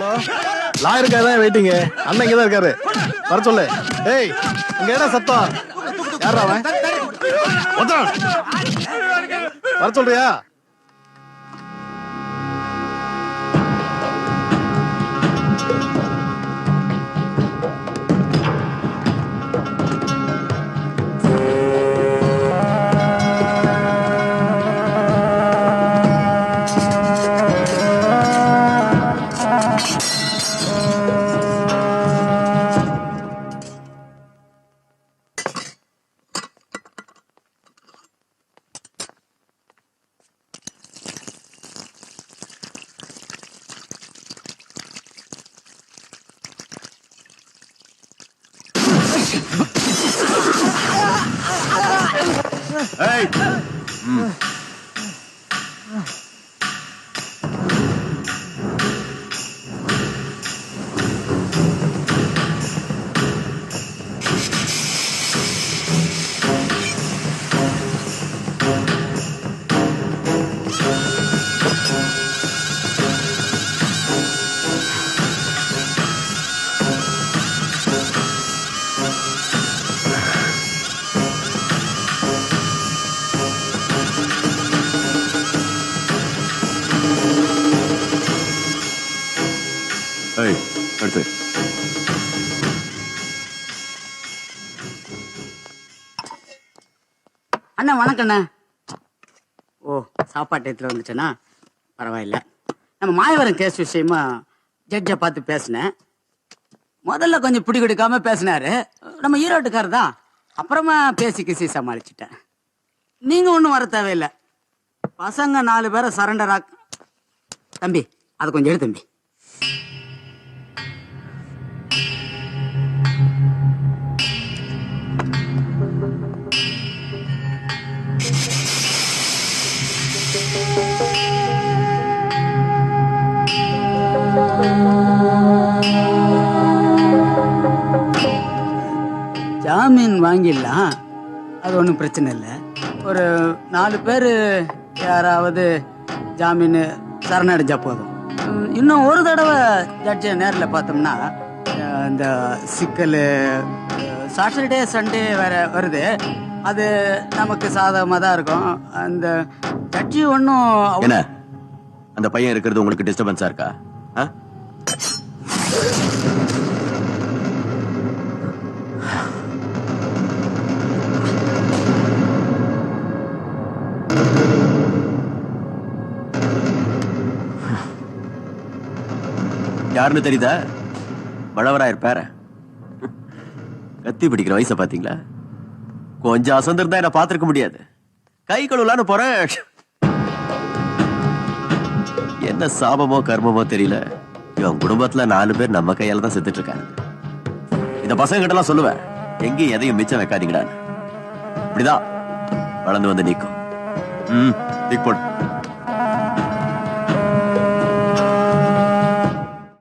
Hello, லாயருக்காக தான் வெயிட்டிங்க. அண்ணன் இங்க தான் இருக்காரு, வர சொல்லு. டேய், இங்க என்ன சத்தம்? யாரா அவன்? வர சொல்றியா? Hey! Hey, அடுத்து. அண்ணா வணக்கண்ணா. ஓ, சாப்பாட்டு இடத்துல வந்துட்டேனா? பரவாயில்ல. நம்ம மாயவரம் கேஸ் விஷயமா ஜட்ஜை பார்த்து பேசினேன். முதல்ல கொஞ்சம் பிடி கொடுக்காம பேசினாரு. நம்ம ஈரோட்டுக்காரர் தான். அப்புறமா பேசி கிசி சமாளிச்சுட்டேன். நீங்க ஒன்றும் வர தேவையில்லை. பசங்க 4 பேரை சரண்டர் தம்பி, அதை கொஞ்சம் எடு தம்பி. ஜாமீன் வாங்கிடலாம், அது ஒன்றும் பிரச்சனை இல்லை. ஒரு 4 பேர் யாராவது ஜாமீன் சரணடைஞ்சா போதும். இன்னும் ஒரு தடவை ஜட்ஜை நேரில் பார்த்தோம்னா இந்த சிக்கல் சாட்டர்டே சண்டே வேற வருது, அது நமக்கு சாதகமாக தான் இருக்கும். அந்த ஜட்ஜி ஒன்றும் என்ன அந்த பையன் இருக்கிறது உங்களுக்கு டிஸ்டர்பன்ஸா இருக்கா? யாருன்னு தெரியுதா? வளவராயிருப்பாரு. கத்தி பிடிக்கிற வயசை பாத்தீங்களா? கொஞ்சம் அசந்திருந்தா என்ன பாத்திருக்க முடியாது. கை கழுவலான்னு போறேன். என்ன சாபமோ கர்மமோ தெரியல, இவன் குடும்பத்துல 4 பேர் நம்ம கையால தான் செத்துட்டு இருக்காங்க. இந்த பசங்க கிட்ட எல்லாம் சொல்லுவேன், எங்கேயும் எதையும் மிச்சம் வைக்காதீங்கடா. இப்படிதான் வளர்ந்து வந்து நிக்கும். டிக் போடு.